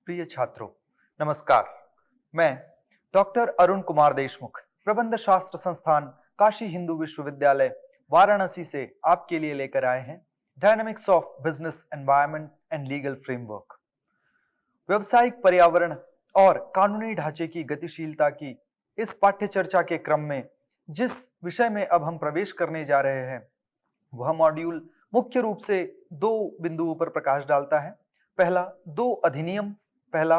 प्रिय छात्रों, नमस्कार। मैं डॉक्टर अरुण कुमार देशमुख, प्रबंध शास्त्र संस्थान काशी हिंदू विश्वविद्यालय वाराणसी से आपके लिए लेकर आए हैं dynamics of business environment and legal framework. व्यवसायिक पर्यावरण और कानूनी ढांचे की गतिशीलता की इस पाठ्य चर्चा के क्रम में जिस विषय में अब हम प्रवेश करने जा रहे हैं, वह मॉड्यूल मुख्य रूप से दो बिंदुओं पर प्रकाश डालता है। पहला दो अधिनियम, पहला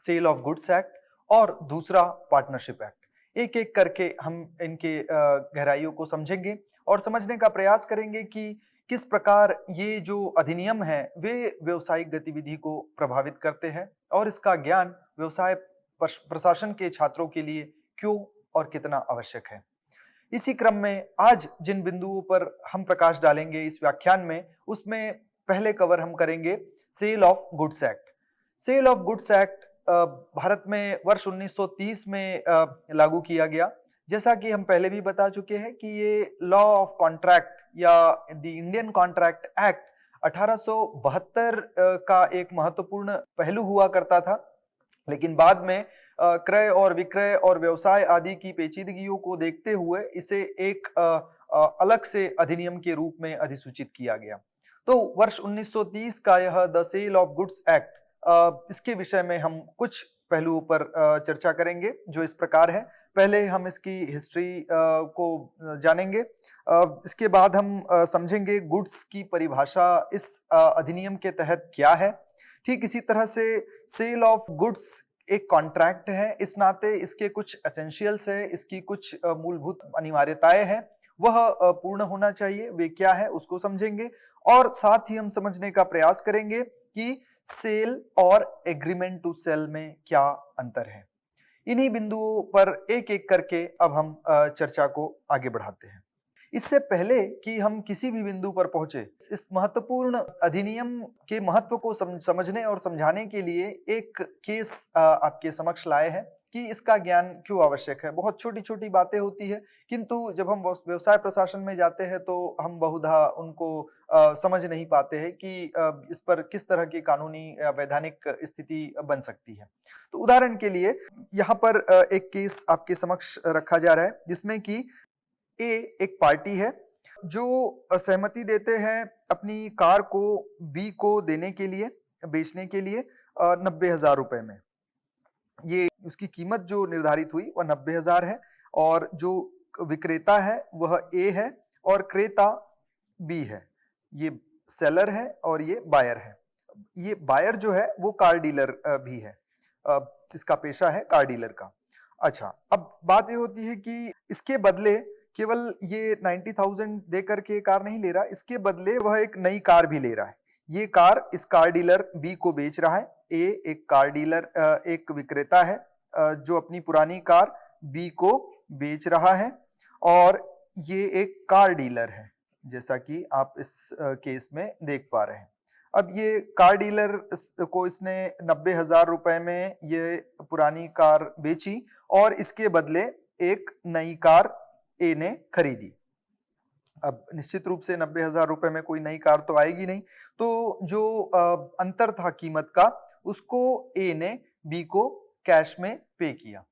सेल ऑफ गुड्स एक्ट और दूसरा पार्टनरशिप एक्ट। एक एक करके हम इनके गहराइयों को समझेंगे और समझने का प्रयास करेंगे कि किस प्रकार ये जो अधिनियम है वे व्यवसायिक गतिविधि को प्रभावित करते हैं और इसका ज्ञान व्यवसाय प्रशासन के छात्रों के लिए क्यों और कितना आवश्यक है। इसी क्रम में आज जिन बिंदुओं पर हम प्रकाश डालेंगे इस व्याख्यान में, उसमें पहले कवर हम करेंगे sale of goods act. Sale of goods act Bharat में वर्ष 1930 में लागू किया गया। जैसा कि हम पहले भी बता चुके हैं कि ये लॉ ऑफ कॉन्ट्रैक्ट या द इंडियन कॉन्ट्रैक्ट एक्ट 1872 का एक महत्वपूर्ण पहलू हुआ करता था, लेकिन बाद में क्रय और विक्रय और व्यवसाय आदि की पेचीदगियों को देखते हुए इसे एक अलग से अधिनियम के रूप में अधिसूचित किया गया। तो वर्ष 1930 का यह the sale of goods act, इसके विषय में हम कुछ पहलुओं पर चर्चा करेंगे जो इस प्रकार है। पहले हम इसकी हिस्ट्री को जानेंगे, इसके बाद हम समझेंगे गुड्स की परिभाषा इस अधिनियम के तहत क्या है। ठीक इसी तरह से सेल ऑफ गुड्स एक कॉन्ट्रैक्ट है, इस नाते इसके कुछ एसेंशियल्स है, इसकी कुछ मूलभूत अनिवार्यताएं हैं, वह पूर्ण होना चाहिए। वे क्या है उसको समझेंगे और साथ ही हम समझने का प्रयास करेंगे कि सेल और एग्रीमेंट टू सेल में क्या अंतर है। इन्हीं बिंदुओं पर एक एक करके अब हम चर्चा को आगे बढ़ाते हैं। इससे पहले कि हम किसी भी बिंदु पर पहुंचे, इस महत्वपूर्ण अधिनियम के महत्व को समझने और समझाने के लिए एक केस आपके समक्ष लाए हैं कि इसका ज्ञान क्यों आवश्यक है। बहुत छोटी छोटी बातें होती है, किंतु जब हम व्यवसाय प्रशासन में जाते हैं तो हम बहुधा उनको समझ नहीं पाते हैं कि इस पर किस तरह की कानूनी वैधानिक स्थिति बन सकती है। तो उदाहरण के लिए यहाँ पर एक केस आपके समक्ष रखा जा रहा है जिसमें कि ए एक पार्टी है जो सहमति देते हैं अपनी कार को बी को देने के लिए, बेचने के लिए 90,000 रुपए में। ये उसकी कीमत जो निर्धारित हुई वह 90,000 है और जो विक्रेता है वह ए है और क्रेता बी है। ये सेलर है और ये बायर है। ये बायर जो है वो कार डीलर भी है, इसका पेशा है कार डीलर का। अच्छा, अब बात ये होती है कि इसके बदले केवल ये 90,000 दे करके कार नहीं ले रहा, इसके बदले वह एक नई कार भी ले रहा है। ये कार इस कार डीलर बी को बेच रहा है। ए एक कार डीलर, एक विक्रेता है जो अपनी पुरानी कार बी को बेच रहा है और ये एक कार डीलर है, जैसा कि आप इस केस में देख पा रहे हैं। अब ये कार डीलर को इसने 90,000 रुपए में ये पुरानी कार बेची और इसके बदले एक नई कार ए ने खरीदी। अब निश्चित रूप से 90,000 रुपए में कोई नई कार तो आएगी नहीं, तो जो अंतर था कीमत का उसको ए ने बी को कैश में पे किया।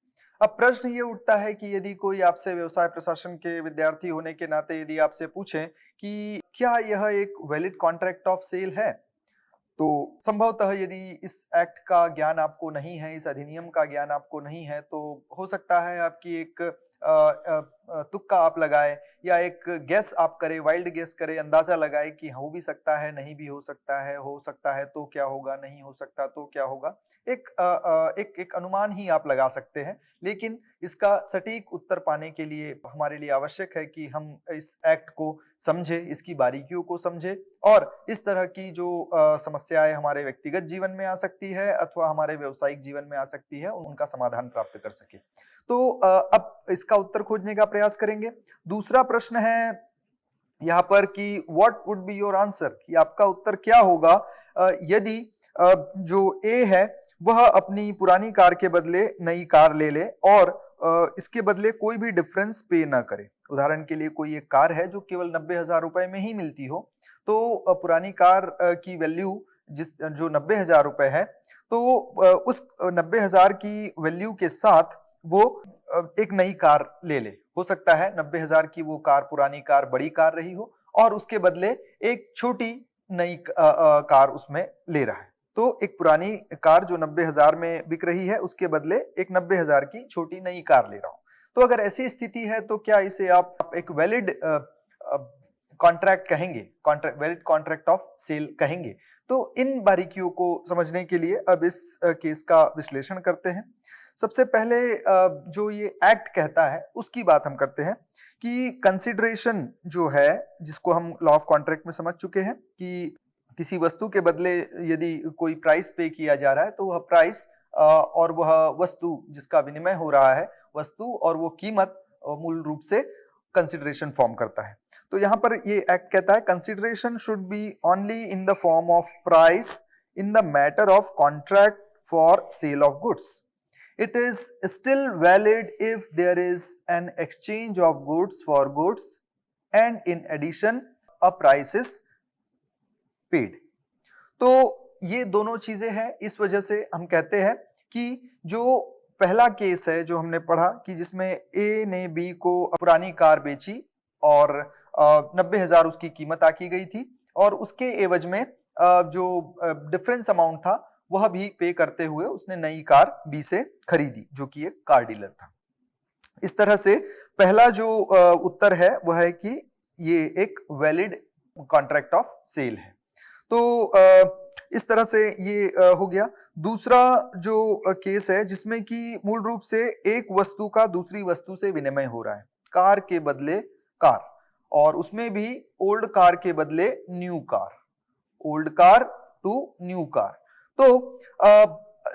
अब प्रश्न ये उठता है कि यदि कोई आपसे व्यवसाय प्रशासन के विद्यार्थी होने के नाते यदि आपसे पूछे कि क्या यह एक वैलिड कॉन्ट्रैक्ट ऑफ सेल है, तो संभवतः यदि इस एक्ट का ज्ञान आपको नहीं है, इस अधिनियम का ज्ञान आपको नहीं है, तो हो सकता है आपकी एक तुक्का आप लगाए या एक गेस आप करें, वाइल्ड गेस करें, अंदाजा लगाए कि हो भी सकता है, नहीं भी हो सकता है तो क्या होगा, नहीं हो सकता तो क्या होगा। एक अनुमान ही आप लगा सकते हैं, लेकिन इसका सटीक उत्तर पाने के लिए हमारे लिए आवश्यक है कि हम इस एक्ट को समझे, इसकी बारीकियों को समझे और इस तरह की जो समस्याएं हमारे व्यक्तिगत जीवन में आ सकती है अथवा हमारे व्यावसायिक जीवन में आ सकती है, उनका समाधान प्राप्त कर सके। तो अब इसका उत्तर खोजने का प्रयास करेंगे। दूसरा प्रश्न है यहाँ पर कि what would be your answer, कि आपका उत्तर क्या होगा यदि जो ए है वह अपनी पुरानी कार के बदले नई कार ले ले और इसके बदले कोई भी डिफरेंस पे ना करे। उदाहरण के लिए कोई एक कार है जो केवल 90,000 रुपए में ही मिलती हो, तो पुरानी कार की वैल्यू जिस जो 90,000 रुपए है, तो उस 90,000 की वैल्यू के साथ वो एक नई कार ले ले। हो सकता है 90,000 की वो कार, पुरानी कार, बड़ी कार रही हो और उसके बदले एक छोटी नई कार उसमें ले रहा है। तो एक पुरानी कार जो 90,000 में बिक रही है, उसके बदले एक 90,000 की छोटी नई कार ले रहा हूं। तो अगर ऐसी स्थिति है तो क्या इसे आप एक वैलिड कॉन्ट्रैक्ट कहेंगे, वैलिड कॉन्ट्रैक्ट ऑफ सेल कहेंगे? तो इन बारीकियों को समझने के लिए अब इस केस का विश्लेषण करते हैं। सबसे पहले जो ये एक्ट कहता है उसकी बात हम करते हैं कि कंसिडरेशन जो है, जिसको हम लॉ ऑफ कॉन्ट्रैक्ट में समझ चुके हैं कि किसी वस्तु के बदले यदि कोई प्राइस पे किया जा रहा है तो वह प्राइस और वह वस्तु जिसका विनिमय हो रहा है, वस्तु और वो कीमत मूल रूप से कंसिडरेशन फॉर्म करता है। तो यहाँ पर ये एक्ट कहता है consideration should be only in the form of price in the matter of contract for sale of goods. It is still valid if there is an exchange of goods for goods and in addition a price is paid। तो ये दोनों चीजें हैं, इस वजह से हम कहते हैं कि जो पहला केस है जो हमने पढ़ा कि जिसमें ए ने बी को पुरानी कार बेची और 90,000 उसकी कीमत आकी गई थी और उसके एवज में जो डिफरेंस अमाउंट था वह भी पे करते हुए उसने नई कार बी से खरीदी, जो कि एक कार डीलर था। इस तरह से पहला जो उत्तर है वह है कि ये एक वैलिड कॉन्ट्रैक्ट ऑफ सेल है। तो इस तरह से ये हो गया। दूसरा जो केस है जिसमें कि मूल रूप से एक वस्तु का दूसरी वस्तु से विनिमय हो रहा है, कार के बदले कार, और उसमें भी ओल्ड कार के बदले new car, old car to new car. तो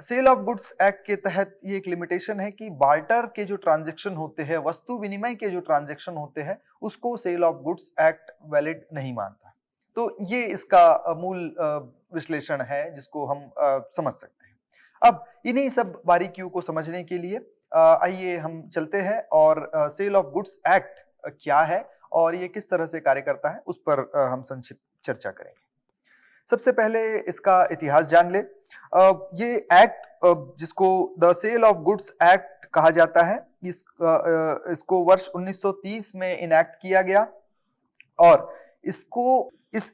सेल ऑफ गुड्स एक्ट के तहत ये एक लिमिटेशन है कि बार्टर के जो ट्रांजैक्शन होते हैं, वस्तु विनिमय के जो ट्रांजैक्शन होते हैं, उसको sale of goods act valid नहीं मानता। तो ये इसका मूल विश्लेषण है जिसको हम समझ सकते हैं। अब इन्हीं सब बारीकियों को समझने के लिए आइए हम चलते हैं और सेल ऑफ गुड्स एक्ट क्या है और ये किस तरह से कार्य करता है उस पर हम संक्षिप्त चर्चा करेंगे। सबसे पहले इसका इतिहास जान ले। ये एक्ट जिसको the sale of goods act कहा जाता है, इसको वर्ष 1930 में इनैक्ट किया गया और इस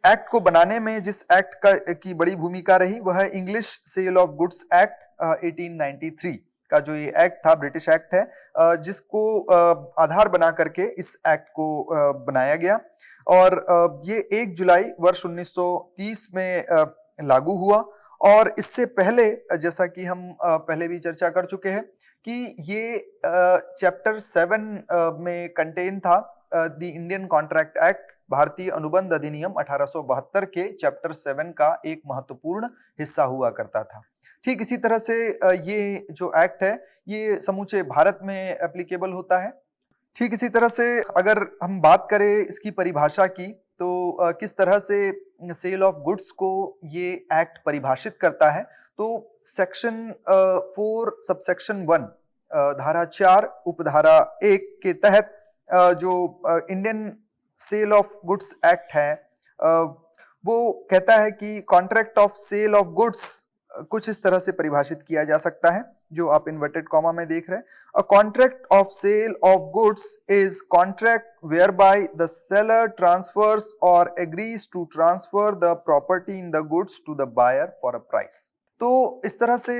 एक्ट को बनाने में जिस एक्ट की बड़ी भूमिका रही वह है English sale of goods act 1893 का जो ये एक्ट था, ब्रिटिश एक्ट है, जिसको आधार बना करके इस एक्ट को बनाया गया और ये 1 जुलाई वर्ष 1930 में लागू हुआ। और इससे पहले, जैसा कि हम पहले भी चर्चा कर चुके हैं कि ये चैप्टर 7 में कंटेन था, द इंडियन कॉन्ट्रैक्ट एक्ट, भारतीय अनुबंध अधिनियम 1872 के चैप्टर 7 का एक महत्वपूर्ण हिस्सा हुआ करता था। ठीक इसी तरह से ये जो एक्ट है ये समूचे भारत में एप्लीकेबल होता है। ठीक इसी तरह से अगर हम बात करें इसकी परिभाषा की, तो किस तरह से सेल ऑफ गुड्स को ये एक्ट परिभाषित करता है, तो सेक्शन 4 सबसेक्शन 1 धारा 4 उपधारा 1 के तहत जो Indian sale of goods act है वो कहता है कि contract of sale of goods कुछ इस तरह से परिभाषित किया जा सकता है जो आप इन्वर्टेड कॉमा में देख रहे हैं। A contract of sale of goods is contract where by the seller transfers or agrees to transfer the property in the goods to the buyer for a price. तो इस तरह से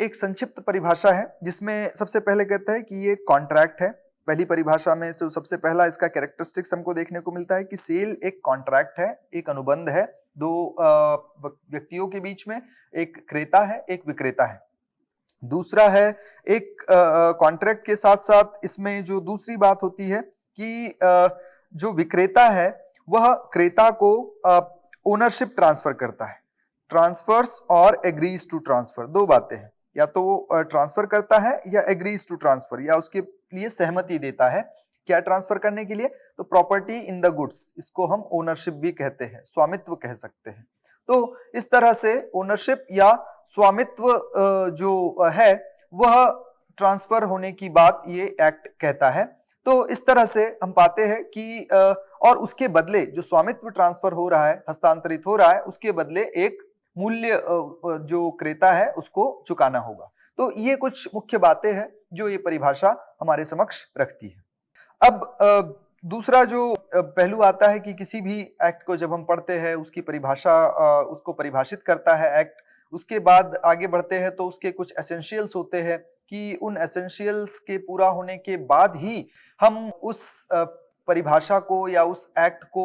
एक संक्षिप्त परिभाषा है जिसमें सबसे पहले कहता है कि ये कॉन्ट्रैक्ट है। पहली परिभाषा में से सबसे पहला इसका कैरेक्टरिस्टिक्स हमको देखने को मिलता है कि सेल एक कॉन्ट्रैक्ट है, एक अनुबंध है दो व्यक्तियों के बीच में, एक क्रेता है एक विक्रेता है। दूसरा है एक कॉन्ट्रैक्ट के साथ साथ इसमें जो दूसरी बात होती है कि जो विक्रेता है वह क्रेता को ओनरशिप ट्रांसफर करता है। Transverse or agrees to transfer, दो बातें हैं, या तो वो ट्रांसफर करता है या एग्रीज टू ट्रांसफर, या उसके लिए सहमति देता है क्या ट्रांसफर करने के लिए, तो प्रॉपर्टी इन द गुड्स, इसको हम ओनरशिप भी कहते हैं, स्वामित्व कह सकते हैं। तो इस तरह से ओनरशिप या स्वामित्व जो है वह ट्रांसफर होने की बात ये एक्ट कहता है। तो इस तरह से हम पाते हैं कि और उसके बदले जो स्वामित्व ट्रांसफर हो रहा है, हस्तांतरित हो रहा है, उसके बदले एक मूल्य जो क्रेता है उसको चुकाना होगा। तो ये कुछ मुख्य बातें हैं जो ये परिभाषा हमारे समक्ष रखती है। अब दूसरा जो पहलू आता है कि किसी भी एक्ट को जब हम पढ़ते हैं उसकी परिभाषा उसको परिभाषित करता है एक्ट, उसके बाद आगे बढ़ते हैं तो उसके कुछ एसेंशियल्स होते हैं कि उन एसेंशियल्स के पूरा होने के बाद ही हम उस परिभाषा को या उस एक्ट को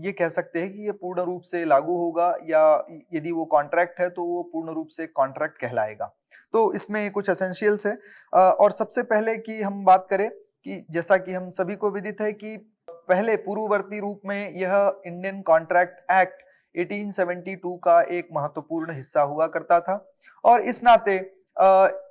ये कह सकते हैं कि ये पूर्ण रूप से लागू होगा, या यदि वो कॉन्ट्रैक्ट है तो वो पूर्ण रूप से कॉन्ट्रैक्ट कहलाएगा। तो इसमें कुछ एसेंशियल्स है और सबसे पहले कि हम बात करें कि जैसा कि हम सभी को विदित है कि पहले पूर्ववर्ती रूप में यह इंडियन कॉन्ट्रैक्ट एक्ट 1872 का एक महत्वपूर्ण हिस्सा हुआ करता था और इस नाते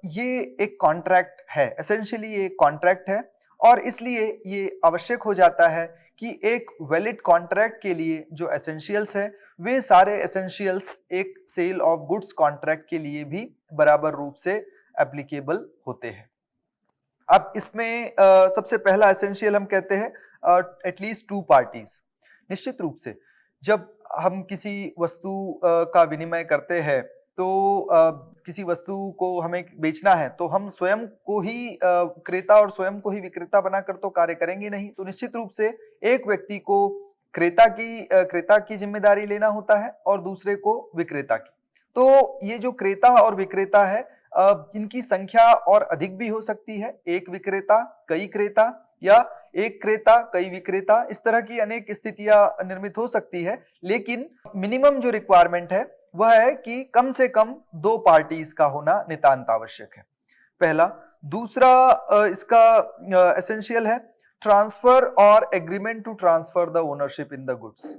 ये एक कॉन्ट्रैक्ट है, एसेंशियली ये एक कॉन्ट्रैक्ट है और इसलिए ये आवश्यक हो जाता है कि एक वैलिड कॉन्ट्रैक्ट के लिए जो एसेंशियल्स है वे सारे एसेंशियल्स एक सेल ऑफ गुड्स कॉन्ट्रैक्ट के लिए भी बराबर रूप से एप्लीकेबल होते हैं। अब इसमें सबसे पहला एसेंशियल हम कहते हैं एटलीस्ट टू पार्टीज। निश्चित रूप से जब हम किसी वस्तु का विनिमय करते हैं तो किसी वस्तु को हमें बेचना है तो हम स्वयं को ही क्रेता और स्वयं को ही विक्रेता बनाकर तो कार्य करेंगे नहीं, तो निश्चित रूप से एक व्यक्ति को क्रेता की जिम्मेदारी लेना होता है और दूसरे को विक्रेता की। तो ये जो क्रेता और विक्रेता है इनकी संख्या और अधिक भी हो सकती है, एक विक्रेता कई क्रेता या एक क्रेता कई विक्रेता, इस तरह की अनेक स्थितियां निर्मित हो सकती है, लेकिन मिनिमम जो रिक्वायरमेंट है वह है कि कम से कम दो पार्टीज का होना नितांत आवश्यक है, पहला। दूसरा इसका एसेंशियल है ट्रांसफर और agreement to transfer the ownership in the goods.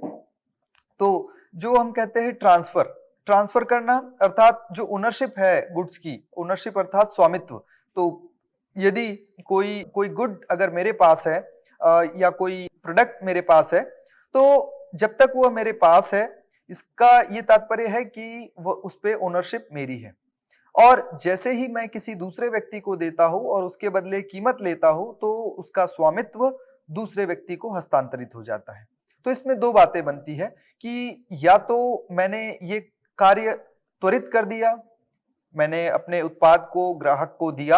तो जो हम कहते हैं ट्रांसफर करना अर्थात जो ओनरशिप है गुड्स की, ओनरशिप अर्थात स्वामित्व। तो यदि कोई गुड अगर मेरे पास है या कोई प्रोडक्ट मेरे पास है तो जब तक वह मेरे पास है इसका ये तात्पर्य है कि वह उस पे ओनरशिप मेरी है, और जैसे ही मैं किसी दूसरे व्यक्ति को देता हूं और उसके बदले कीमत लेता हूं तो उसका स्वामित्व दूसरे व्यक्ति को हस्तांतरित हो जाता है। तो इसमें दो बातें बनती है कि या तो मैंने ये कार्य त्वरित कर दिया, मैंने अपने उत्पाद को ग्राहक को दिया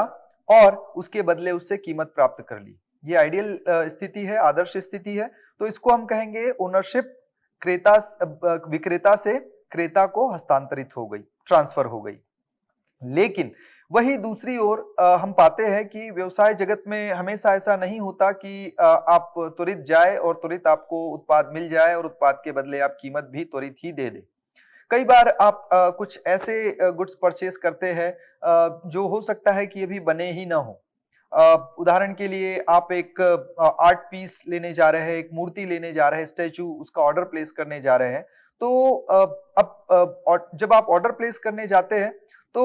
और उसके बदले उससे कीमत प्राप्त कर ली, ये आइडियल स्थिति है, आदर्श स्थिति है। तो इसको हम कहेंगे ओनरशिप विक्रेता से क्रेता को हस्तांतरित हो गई, ट्रांसफर हो गई। लेकिन वही दूसरी ओर हम पाते हैं कि व्यवसाय जगत में हमेशा ऐसा नहीं होता कि आप त्वरित जाए और त्वरित आपको उत्पाद मिल जाए और उत्पाद के बदले आप कीमत भी त्वरित ही दे दे। कई बार आप कुछ ऐसे गुड्स परचेस करते हैं जो हो सकता है कि अभी बने ही ना हो। उदाहरण के लिए आप एक आर्ट पीस लेने जा रहे हैं, एक मूर्ति लेने जा रहे हैं, स्टैचू, उसका ऑर्डर प्लेस करने जा रहे हैं। तो अब जब आप ऑर्डर प्लेस करने जाते हैं तो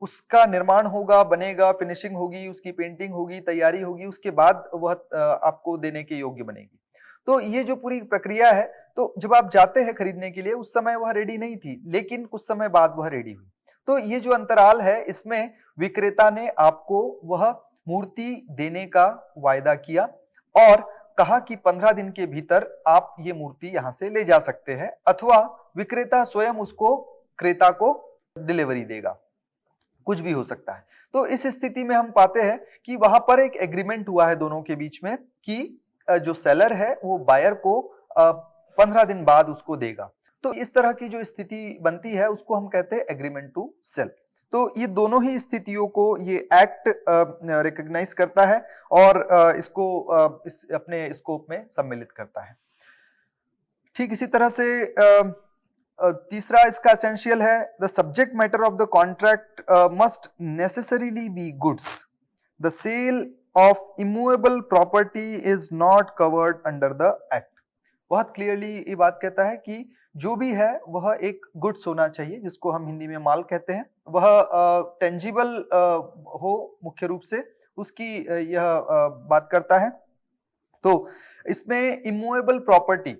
उसका निर्माण होगा, बनेगा, फिनिशिंग होगी, उसकी पेंटिंग होगी, तैयारी होगी, उसके बाद वह आपको देने के योग्य बनेगी। तो ये जो पूरी प्रक्रिया है, तो जब आप जाते हैं खरीदने के लिए उस समय वह रेडी नहीं थी, लेकिन कुछ समय बाद वह रेडी हुई। तो ये जो अंतराल है इसमें विक्रेता ने आपको वह मूर्ति देने का वायदा किया और कहा कि 15 दिन के भीतर आप ये मूर्ति यहां से ले जा सकते हैं, अथवा विक्रेता स्वयं उसको क्रेता को डिलीवरी देगा, कुछ भी हो सकता है। तो इस स्थिति में हम पाते हैं कि वहां पर एक एग्रीमेंट हुआ है दोनों के बीच में कि जो सेलर है वो बायर को 15 दिन बाद उसको देगा। तो इस तरह की जो स्थिति बनती है उसको हम कहते हैं एग्रीमेंट टू सेल। तो ये दोनों ही स्थितियों को ये एक्ट रिकॉग्नाइज करता है और इसको अपने स्कोप में सम्मिलित करता है। ठीक इसी तरह से तीसरा इसका एसेंशियल है the subject matter of the contract must necessarily be goods. The sale of immovable property is not covered under the act. बहुत क्लियरली ये बात कहता है कि जो भी है वह एक गुड्स होना चाहिए, जिसको हम हिंदी में माल कहते हैं, वह टेंजिबल हो मुख्य रूप से, उसकी यह बात करता है। तो इसमें इमूवेबल प्रॉपर्टी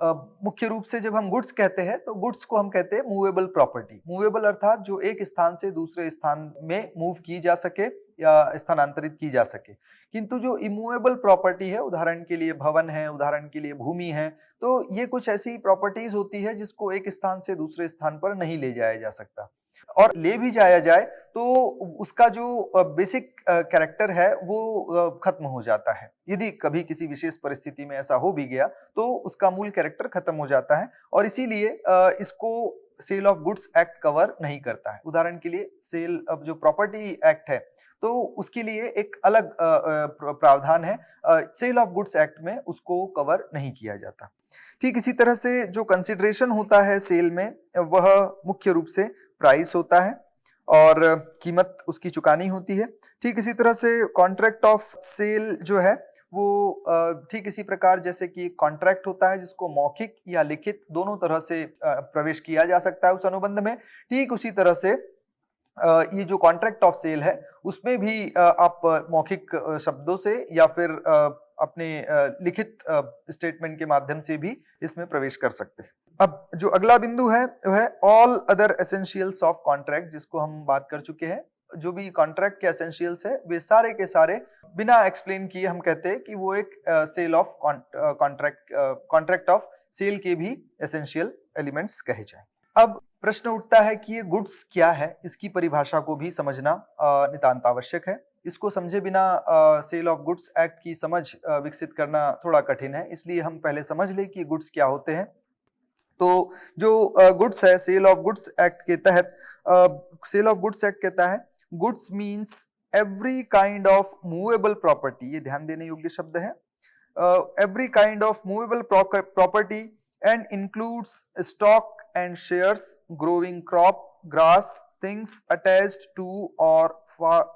मुख्य रूप से जब हम गुड्स कहते हैं तो गुड्स को हम कहते हैं मूवेबल प्रॉपर्टी। मूवेबल अर्थात जो एक स्थान से दूसरे स्थान में मूव की जा सके या स्थानांतरित की जा सके। किंतु जो इमूवेबल प्रॉपर्टी है, उदाहरण के लिए भवन है, उदाहरण के लिए भूमि है, तो ये कुछ ऐसी प्रॉपर्टीज होती है जिसको एक स्थान से दूसरे स्थान पर नहीं ले जाया जा सकता, और ले भी जाया जाए तो उसका जो बेसिक कैरेक्टर है वो खत्म हो जाता है। यदि कभी किसी विशेष परिस्थिति में ऐसा हो भी गया तो उसका मूल कैरेक्टर खत्म हो जाता है, और इसीलिए इसको sale of goods act cover नहीं करता है। उदाहरण के लिए सेल ऑफ जो प्रॉपर्टी एक्ट है तो उसके लिए एक अलग प्रावधान है, सेल ऑफ गुड्स एक्ट में उसको कवर नहीं किया जाता। ठीक इसी तरह से जो कंसिडरेशन होता है सेल में, वह मुख्य रूप से प्राइस होता है और कीमत उसकी चुकानी होती है। ठीक इसी तरह से कॉन्ट्रैक्ट ऑफ सेल जो है वो ठीक इसी प्रकार जैसे कि कॉन्ट्रैक्ट होता है जिसको मौखिक या लिखित दोनों तरह से प्रवेश किया जा सकता है उस अनुबंध में, ठीक उसी तरह से ये जो कॉन्ट्रैक्ट ऑफ सेल है उसमें भी आप मौखिक शब्दों से या फिर अपने लिखित स्टेटमेंट के माध्यम से भी इसमें प्रवेश कर सकते हैं। अब जो अगला बिंदु है वह all other essentials of contract, जिसको हम बात कर चुके हैं। जो भी कॉन्ट्रैक्ट के एसेंशियल्स है वे सारे के सारे बिना एक्सप्लेन किए हम कहते हैं कि वो एक sale of contract of sale के भी एसेंशियल एलिमेंट्स कहे जाएं। अब प्रश्न उठता है कि ये गुड्स क्या है, इसकी परिभाषा को भी समझना नितांत आवश्यक है। इसको समझे बिना सेल ऑफ गुड्स एक्ट की समझ विकसित करना थोड़ा कठिन है, इसलिए हम पहले समझ लें कि गुड्स क्या होते हैं। तो जो गुड्स है सेल ऑफ गुड्स एक्ट के तहत, सेल ऑफ गुड्स एक्ट कहता है goods means every kind of movable property, ये ध्यान देने योग्य शब्द है, every kind of movable property and includes stock and shares, growing crop, grass, things attached to or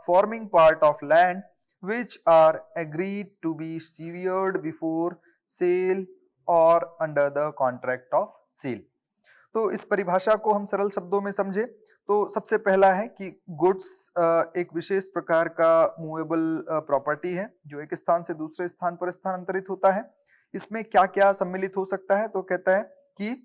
forming part of land which are agreed to be severed before sale or under the contract of sale। तो इस परिभाषा को हम सरल शब्दों में समझे तो सबसे पहला है कि गुड्स एक विशेष प्रकार का मूवेबल प्रॉपर्टी है जो एक स्थान से दूसरे स्थान पर स्थानांतरित होता है। इसमें क्या क्या सम्मिलित हो सकता है, तो कहता है कि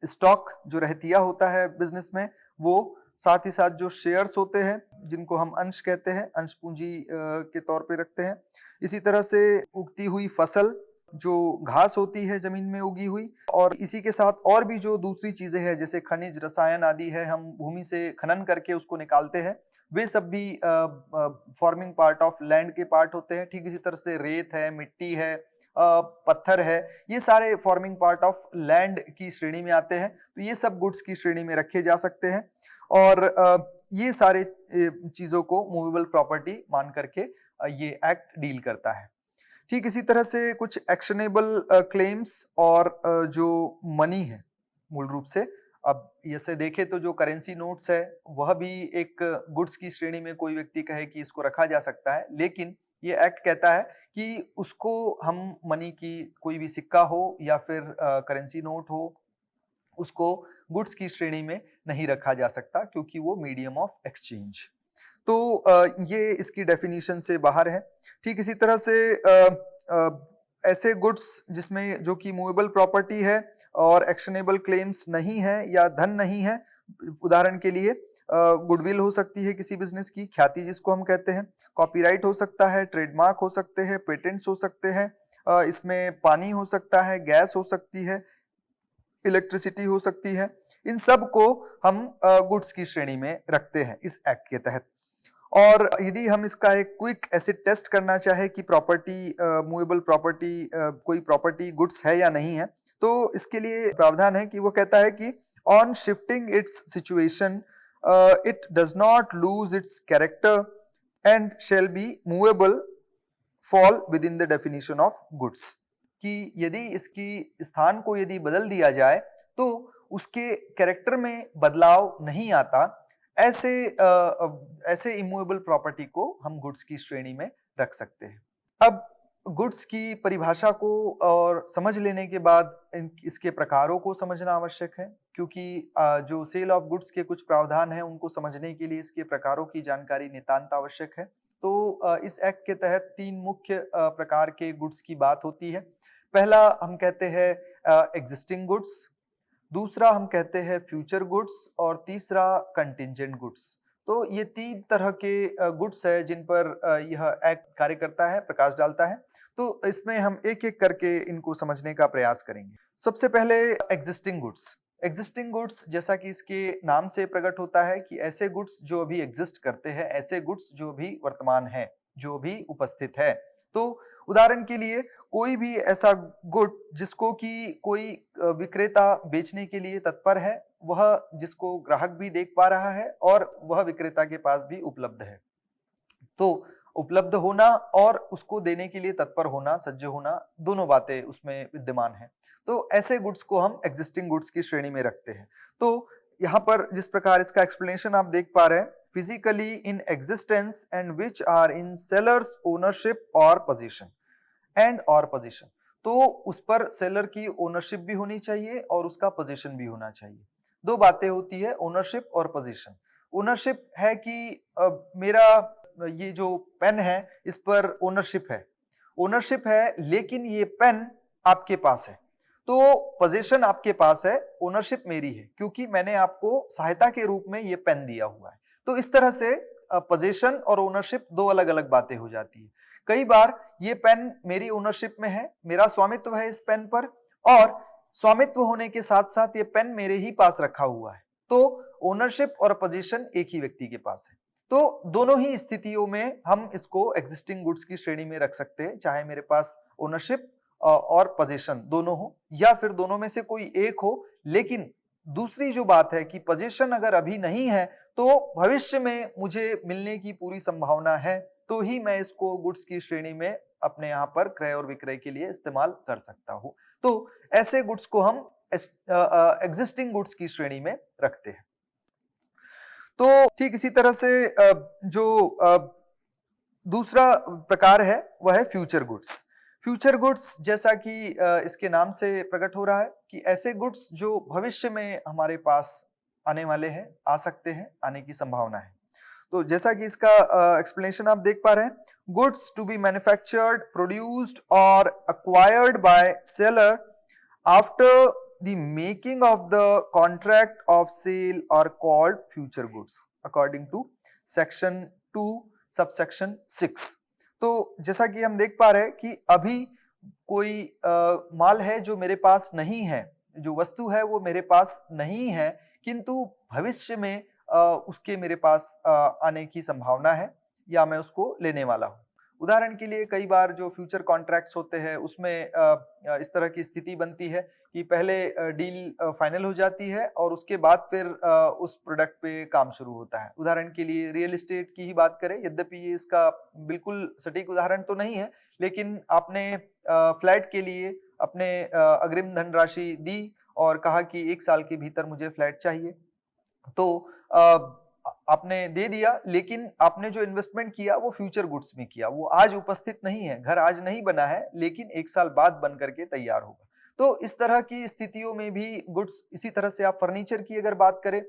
स्टॉक जो रहतिया होता है बिजनेस में वो, साथ ही साथ जो शेयर्स होते हैं जिनको हम अंश कहते हैं, अंश पूंजी के तौर पे रखते हैं। इसी तरह से उगती हुई फसल, जो घास होती है जमीन में उगी हुई, और इसी के साथ और भी जो दूसरी चीजें हैं जैसे खनिज रसायन आदि है, हम भूमि से खनन करके उसको निकालते हैं, वे सब भी फॉर्मिंग पार्ट ऑफ लैंड के पार्ट होते हैं। ठीक इसी तरह से रेत है, मिट्टी है, पत्थर है, ये सारे फॉर्मिंग पार्ट ऑफ लैंड की श्रेणी में आते हैं। तो ये सब गुड्स की श्रेणी में रखे जा सकते हैं, और ये सारे चीजों को मूवेबल प्रॉपर्टी मान करके ये एक्ट डील करता है। ठीक इसी तरह से कुछ एक्शनेबल क्लेम्स और जो मनी है मूल रूप से, अब ऐसे देखें तो जो करेंसी नोट्स है वह भी एक गुड्स की श्रेणी में कोई व्यक्ति कहे कि इसको रखा जा सकता है, लेकिन ये एक्ट कहता है कि उसको हम मनी की कोई भी सिक्का हो या फिर करेंसी नोट हो, उसको गुड्स की श्रेणी में नहीं रखा जा सकता क्योंकि वो मीडियम ऑफ एक्सचेंज। तो ये इसकी डेफिनेशन से बाहर है। ठीक इसी तरह से ऐसे गुड्स जिसमें जो कि मूवेबल प्रॉपर्टी है और एक्शनेबल क्लेम्स नहीं है या धन नहीं है, उदाहरण के लिए गुडविल हो सकती है किसी बिजनेस की, ख्याति जिसको हम कहते हैं, कॉपीराइट हो सकता है, ट्रेडमार्क हो सकते हैं, पेटेंट्स हो सकते हैं, इसमें पानी हो सकता है, गैस हो सकती है, इलेक्ट्रिसिटी हो सकती है। इन सब को हम गुड्स की श्रेणी में रखते हैं इस एक्ट के तहत। और यदि हम इसका एक क्विक एसिड टेस्ट करना चाहे कि प्रॉपर्टी मूवेबल प्रॉपर्टी कोई प्रॉपर्टी गुड्स है या नहीं है, तो इसके लिए प्रावधान है कि वो कहता है कि on shifting it's situation it does not lose its character and shall be movable, fall within the definition of goods। कि यदि इसकी स्थान को यदि बदल दिया जाए तो उसके कैरेक्टर में बदलाव नहीं आता, ऐसे इमूवेबल प्रॉपर्टी को हम गुड्स की श्रेणी में रख सकते हैं। अब गुड्स की परिभाषा को और समझ लेने के बाद इसके प्रकारों को समझना आवश्यक है, क्योंकि जो सेल ऑफ गुड्स के कुछ प्रावधान हैं उनको समझने के लिए इसके प्रकारों की जानकारी नितांत आवश्यक है। तो इस एक्ट के तहत तीन मुख्य प्रकार के गुड्स की बात होती है। पहला हम कहते हैं एग्जिस्टिंग गुड्स, दूसरा हम कहते हैं फ्यूचर गुड्स और तीसरा कंटिंजेंट गुड्स। तो ये 3 तरह के गुड्स है जिन पर यह एक्ट कार्य करता है, प्रकाश डालता है। तो इसमें हम एक-एक करके इनको समझने का प्रयास करेंगे। सबसे पहले एग्जिस्टिंग गुड्स। एग्जिस्टिंग गुड्स जैसा कि इसके नाम से प्रकट होता है कि ऐसे गुड्स जो अभी एग्जिस्ट करते हैं, ऐसे गुड्स जो भी वर्तमान है, जो भी उपस्थित है। तो उदाहरण के लिए कोई भी ऐसा गुड जिसको कि कोई विक्रेता बेचने के लिए तत्पर है, वह जिसको ग्राहक भी देख पा रहा है और वह विक्रेता के पास भी उपलब्ध है। तो उपलब्ध होना और उसको देने के लिए तत्पर होना, सज्ज होना, दोनों बातें उसमें विद्यमान हैं। तो ऐसे गुड्स को हम एग्जिस्टिंग गुड्स की श्रेणी में रखते हैं। तो यहाँ पर जिस प्रकार इसका एक्सप्लेनेशन आप देख पा रहे हैं, physically in existence and which are in seller's ownership और पोजीशन एंड और पोजीशन। तो उस पर सेलर की ओनरशिप भी होनी चाहिए और उसका पोजीशन भी होना चाहिए। दो बातें होती है, ओनरशिप और पोजीशन। ओनरशिप है कि मेरा ये जो पेन है इस पर ओनरशिप है, लेकिन ये पेन आपके पास है। तो पोजीशन आपके पास है, ओनरशिप मेरी है, क्योंकि मैंने आपको सहायता के रूप में ये पेन दिया हुआ है। तो इस तरह से पोजीशन और ओनरशिप दो अलग-अलग बातें हो जाती है। कई बार ये पेन मेरी ओनरशिप में है, मेरा स्वामित्व है इस पेन पर, और स्वामित्व होने के साथ-साथ ये पेन मेरे ही पास रखा हुआ है। तो ओनरशिप और पोजीशन एक ही व्यक्ति के पास है। तो दोनों ही स्थितियों में हम इसको एग्जिस्टिंग गुड्स की श्रेणी में रख सकते हैं, चाहे मेरे पास ओनरशिप और पोजीशन दोनों हो, या फिर दोनों में से कोई एक हो। लेकिन दूसरी जो बात है कि पोजीशन अगर अभी नहीं है तो भविष्य में मुझे मिलने की पूरी संभावना है, तो ही मैं इसको गुड्स की श्रेणी में अपने यहाँ पर क्रय और विक्रय के लिए इस्तेमाल कर सकता हूँ। तो ऐसे गुड्स को हम एग्जिस्टिंग गुड्स की श्रेणी में रखते हैं। तो ठीक इसी तरह से जो दूसरा प्रकार है वह है फ्यूचर गुड्स। फ्यूचर गुड्स जैसा कि इसके नाम से प्रकट हो रहा है कि ऐसे गुड्स जो भविष्य में हमारे पास आने वाले हैं, आ सकते हैं, आने की संभावना है। तो जैसा कि इसका एक्सप्लेनेशन आप देख पा रहे हैं, goods to be manufactured, produced or acquired by seller after the making of the contract of sale are called future goods according to section 2 subsection 6। तो जैसा कि हम देख पा रहे हैं कि अभी कोई माल है जो मेरे पास नहीं है, जो वस्तु है वो मेरे पास नहीं है, किंतु भविष्य में उसके मेरे पास आने की संभावना है या मैं उसको लेने वाला हूँ। उदाहरण के लिए कई बार जो फ्यूचर कॉन्ट्रैक्ट्स होते हैं उसमें इस तरह की स्थिति बनती है कि पहले डील फाइनल हो जाती है और उसके बाद फिर उस प्रोडक्ट पे काम शुरू होता है। उदाहरण के लिए रियल एस्टेट की ही बात करें, यद्यपि ये इसका बिल्कुल सटीक उदाहरण तो नहीं है, लेकिन आपने फ्लैट के लिए अपने अग्रिम धनराशि दी और कहा कि 1 साल के भीतर मुझे फ्लैट चाहिए। तो आपने दे दिया, लेकिन आपने जो इन्वेस्टमेंट किया वो फ्यूचर गुड्स में किया, वो आज उपस्थित नहीं है, घर आज नहीं बना है, लेकिन 1 साल बाद बन करके तैयार होगा। तो इस तरह की स्थितियों में भी गुड्स, इसी तरह से आप फर्नीचर की अगर बात करें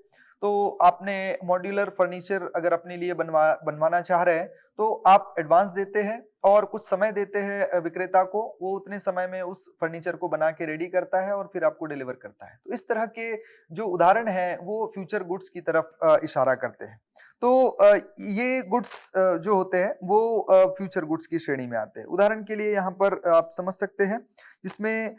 तो आपने मॉड्यूलर फर्नीचर अगर अपने लिए बनवाना चाह रहे हैं तो आप एडवांस देते हैं और कुछ समय देते हैं विक्रेता को, वो उतने समय में उस फर्नीचर को बना के रेडी करता है और फिर आपको डिलीवर करता है। तो इस तरह के जो उदाहरण है वो फ्यूचर गुड्स की तरफ इशारा करते हैं। तो ये गुड्स जो होते हैं वो फ्यूचर गुड्स की श्रेणी में आते हैं। उदाहरण के लिए यहाँ पर आप समझ सकते हैं, जिसमें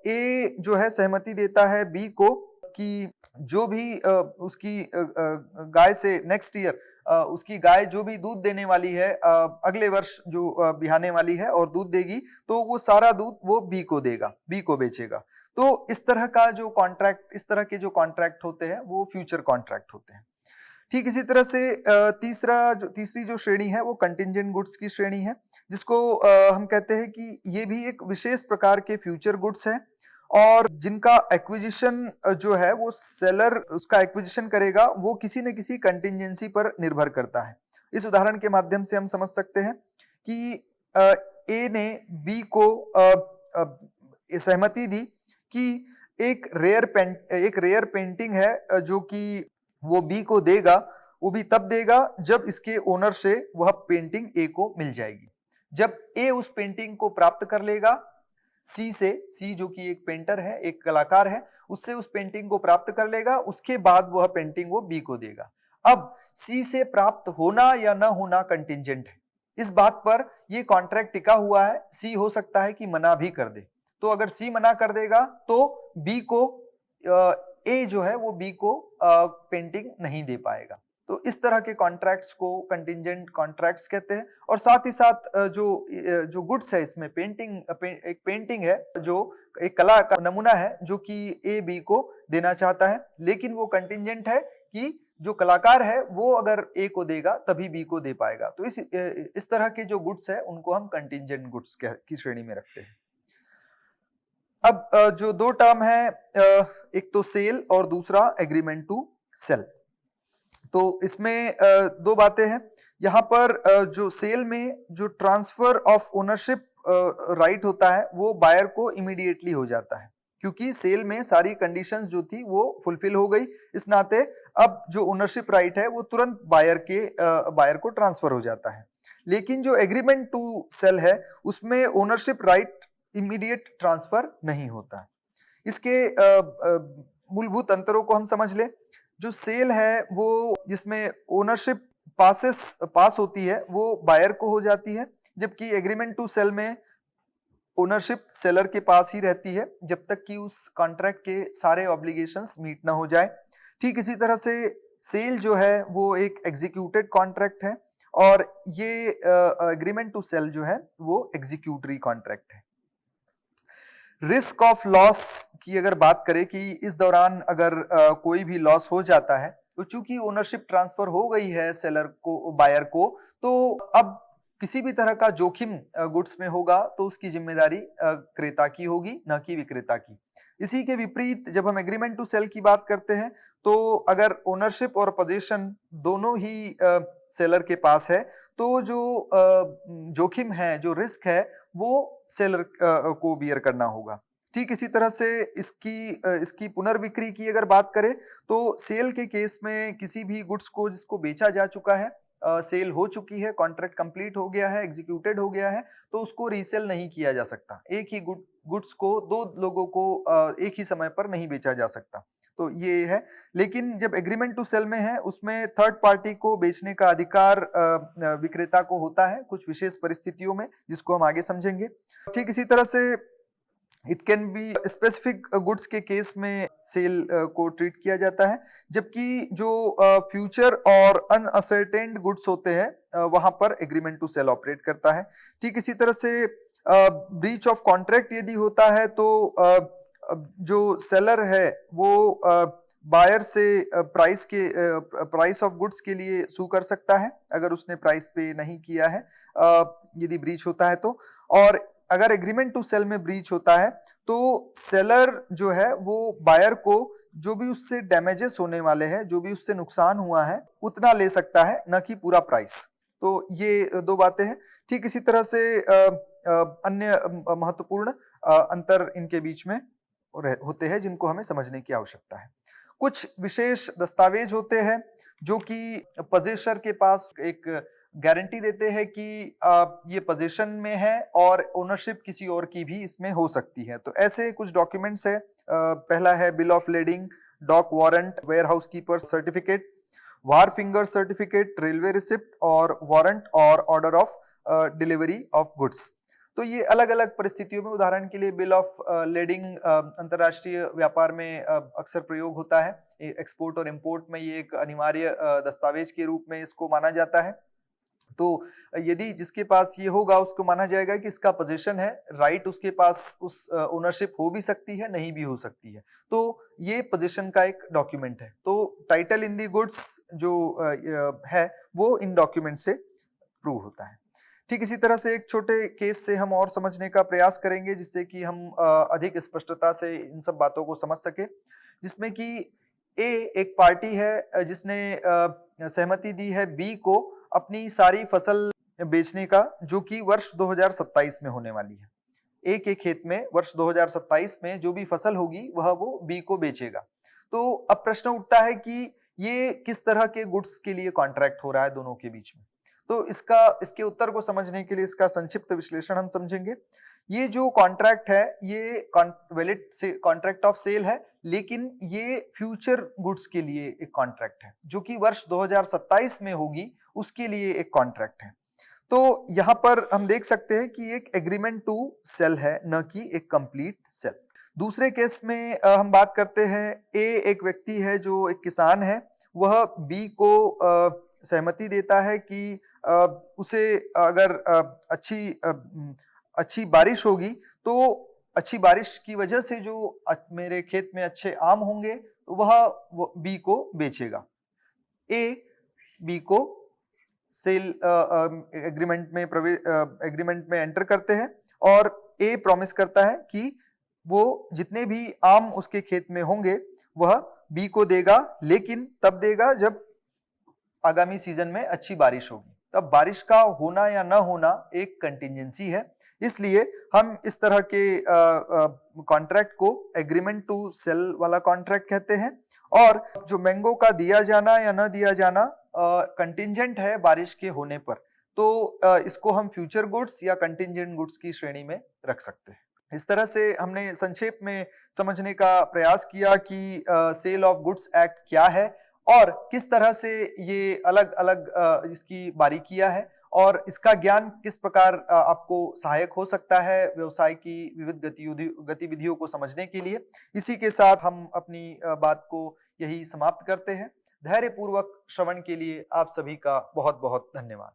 ए जो है सहमति देता है बी को कि जो भी उसकी गाय से नेक्स्ट ईयर उसकी गाय जो भी दूध देने वाली है, अगले वर्ष जो बिहाने वाली है और दूध देगी, तो वो सारा दूध वो बी को देगा, बी को बेचेगा। तो इस तरह का जो कॉन्ट्रैक्ट, इस तरह के जो कॉन्ट्रैक्ट होते हैं वो फ्यूचर कॉन्ट्रैक्ट होते हैं। ठीक इसी तरह से तीसरी जो श्रेणी है वो कंटिंजेंट गुड्स की श्रेणी है, जिसको हम कहते हैं कि ये भी एक विशेष प्रकार के फ्यूचर गुड्स हैं और जिनका एक्विजिशन जो है वो सेलर उसका एक्विजिशन करेगा, वो किसी न किसी कंटिंजेंसी पर निर्भर करता है। इस उदाहरण के माध्यम से हम समझ सकते हैं कि ए ने बी को सहमति दी कि एक रेयर पेंटिंग है जो कि वो बी को देगा, वो भी तब देगा जब इसके ओनर से वह पेंटिंग ए को मिल जाएगी। जब ए उस पेंटिंग को प्राप्त कर लेगा, सी से, सी जो कि एक पेंटर है, एक कलाकार है, उससे उस पेंटिंग को प्राप्त कर लेगा, उसके बाद वह पेंटिंग वो बी को देगा। अब सी से प्राप्त होना या न होना कंटिंजेंट है, इस बात पर ये कॉन्ट्रैक्ट टिका हुआ है। सी हो सकता है कि मना भी कर दे, तो अगर सी मना कर देगा तो बी को ए जो है वो बी को पेंटिंग नहीं दे पाएगा। तो इस तरह के कॉन्ट्रैक्ट्स को कंटिंजेंट कॉन्ट्रैक्ट्स कहते हैं। और साथ ही साथ जो गुड्स है इसमें एक पेंटिंग है, जो एक कला का नमूना है जो कि ए बी को देना चाहता है, लेकिन वो कंटिंजेंट है कि जो कलाकार है वो अगर ए को देगा तभी बी को दे पाएगा। तो इस तरह के जो गुड्स है उनको हम कंटिंजेंट गुड्स की श्रेणी में रखते हैं। अब जो दो टर्म है, एक तो सेल और दूसरा एग्रीमेंट टू सेल। तो इसमें दो बातें हैं। यहाँ पर जो सेल में जो ट्रांसफर ऑफ ओनरशिप राइट होता है वो बायर को इमीडिएटली हो जाता है, क्योंकि सेल में सारी कंडीशंस जो थी वो फुलफिल हो गई। इस नाते अब जो ओनरशिप राइट है वो तुरंत बायर को ट्रांसफर हो जाता है। लेकिन जो एग्रीमेंट टू सेल है उसमें ओनरशिप राइट इमीडिएट ट्रांसफर नहीं होता। इसके मूलभूत अंतरों को हम समझ ले। जो सेल है वो जिसमें ओनरशिप पास होती है वो बायर को हो जाती है, जबकि एग्रीमेंट टू सेल में ओनरशिप सेलर के पास ही रहती है जब तक कि उस कॉन्ट्रैक्ट के सारे ऑब्लिगेशंस मीट ना हो जाए। ठीक इसी तरह से सेल जो है वो एक एग्जीक्यूटेड कॉन्ट्रैक्ट है और ये एग्रीमेंट टू सेल जो है वो एग्जीक्यूटरी कॉन्ट्रैक्ट है। रिस्क ऑफ लॉस की अगर बात करें कि इस दौरान अगर कोई भी लॉस हो जाता है, तो चूंकि ओनरशिप ट्रांसफर हो गई है सेलर को बायर को, तो अब किसी भी तरह का जोखिम गुड्स में होगा तो उसकी जिम्मेदारी क्रेता की होगी, न कि विक्रेता की। इसी के विपरीत जब हम एग्रीमेंट टू सेल की बात करते हैं तो अगर ओनरशिप और पोजीशन दोनों ही सेलर के पास है तो जो जोखिम है, जो रिस्क है, वो सेलर को बियर करना होगा। ठीक इसी तरह से इसकी पुनर्बिक्री की अगर बात करें तो सेल के केस में किसी भी गुड्स को जिसको बेचा जा चुका है, सेल हो चुकी है, कॉन्ट्रैक्ट कंप्लीट हो गया है, एग्जीक्यूटेड हो गया है, तो उसको रीसेल नहीं किया जा सकता। एक ही गुड्स को दो लोगों को एक ही समय पर नहीं बेचा जा सकता। तो ये है। लेकिन जब एग्रीमेंट टू सेल में है उसमें थर्ड पार्टी को बेचने का अधिकार विक्रेता को होता है कुछ विशेष परिस्थितियों में, जिसको हम आगे समझेंगे। ठीक इसी तरह से it can be specific goods के केस में सेल को ट्रीट किया जाता है, जबकि जो फ्यूचर और अनअसर्टेन्ड गुड्स होते हैं वहां पर एग्रीमेंट टू सेल ऑपरेट करता है। ठीक इसी तरह से ब्रीच ऑफ कॉन्ट्रैक्ट यदि होता है तो जो सेलर है वो बायर से प्राइस ऑफ गुड्स के लिए सू कर सकता है अगर उसने प्राइस पे नहीं किया है, यदि ब्रीच होता है तो। और अगर एग्रीमेंट टू सेल में ब्रीच होता है तो सेलर जो है वो बायर को जो भी उससे डैमेजेस होने वाले हैं, जो भी उससे नुकसान हुआ है, उतना ले सकता है, न कि पूरा प्राइस। तो ये दो बातें हैं। ठीक इसी तरह से अन्य महत्वपूर्ण अंतर इनके बीच में होते हैं जिनको हमें समझने की आवश्यकता है। कुछ विशेष दस्तावेज होते हैं जो कि पजेशर के पास एक गारंटी देते हैं कि ये पोजीशन में है और ओनरशिप किसी और की भी इसमें हो सकती है। तो ऐसे कुछ डॉक्यूमेंट्स है। पहला है bill of lading, dock warrant, warehouse keeper certificate, wharfinger certificate, railway receipt और वारंट और order of delivery of goods. तो ये अलग अलग परिस्थितियों में, उदाहरण के लिए बिल ऑफ लेडिंग अंतरराष्ट्रीय व्यापार में अक्सर प्रयोग होता है। एक्सपोर्ट और इंपोर्ट में ये एक अनिवार्य दस्तावेज के रूप में इसको माना जाता है। तो यदि जिसके पास ये होगा उसको माना जाएगा कि इसका पोजीशन है, राइट उसके पास उस ओनरशिप हो भी सकती है, नहीं भी हो सकती है। तो ये पोजीशन का एक डॉक्यूमेंट है। तो टाइटल इन दी गुड्स जो है वो इन डॉक्यूमेंट से प्रूव होता है। ठीक इसी तरह से एक छोटे केस से हम और समझने का प्रयास करेंगे जिससे कि हम अधिक स्पष्टता से इन सब बातों को समझ सके, जिसमें कि ए एक पार्टी है जिसने सहमति दी है बी को अपनी सारी फसल बेचने का, जो कि वर्ष 2027 में होने वाली है। ए के खेत में वर्ष 2027 में जो भी फसल होगी वह वो बी को बेचेगा। तो अब प्रश्न उठता है कि ये किस तरह के गुड्स के लिए कॉन्ट्रैक्ट हो रहा है दोनों के बीच में। तो इसके उत्तर को समझने के लिए इसका संक्षिप्त विश्लेषण हम समझेंगे। ये जो कॉन्ट्रैक्ट है ये वैलिड से कॉन्ट्रैक्ट ऑफ सेल है, लेकिन ये फ्यूचर गुड्स के लिए एक कॉन्ट्रैक्ट है जो कि वर्ष 2027 में होगी, उसके लिए एक कॉन्ट्रैक्ट है। तो यहाँ पर हम देख सकते हैं कि एक एग्रीमेंट टू सेल है, न कि एक कंप्लीट सेल। दूसरे केस में हम बात करते हैं, ए एक व्यक्ति है जो एक किसान है, वह बी को सहमति देता है कि उसे अगर अच्छी बारिश होगी तो अच्छी बारिश की वजह से जो मेरे खेत में अच्छे आम होंगे वह बी को बेचेगा। ए बी को सेल एग्रीमेंट में एंटर करते हैं और ए प्रॉमिस करता है कि वो जितने भी आम उसके खेत में होंगे वह बी को देगा, लेकिन तब देगा जब आगामी सीजन में अच्छी बारिश होगी। तब बारिश का होना या न होना एक कंटिजेंसी है, इसलिए हम इस तरह के कॉन्ट्रैक्ट को एग्रीमेंट टू सेल वाला कॉन्ट्रैक्ट कहते हैं। और जो मैंगो का दिया जाना या न दिया जाना कंटिजेंट है बारिश के होने पर, तो इसको हम फ्यूचर गुड्स या कंटिजेंट गुड्स की श्रेणी में रख सकते हैं। इस तरह से हमने संक्षेप में समझने का प्रयास किया कि सेल ऑफ गुड्स एक्ट क्या है और किस तरह से ये अलग अलग इसकी बारीकियां है और इसका ज्ञान किस प्रकार आपको सहायक हो सकता है व्यवसाय की विविध गतिविधियों को समझने के लिए। इसी के साथ हम अपनी बात को यही समाप्त करते हैं। धैर्यपूर्वक श्रवण के लिए आप सभी का बहुत बहुत धन्यवाद।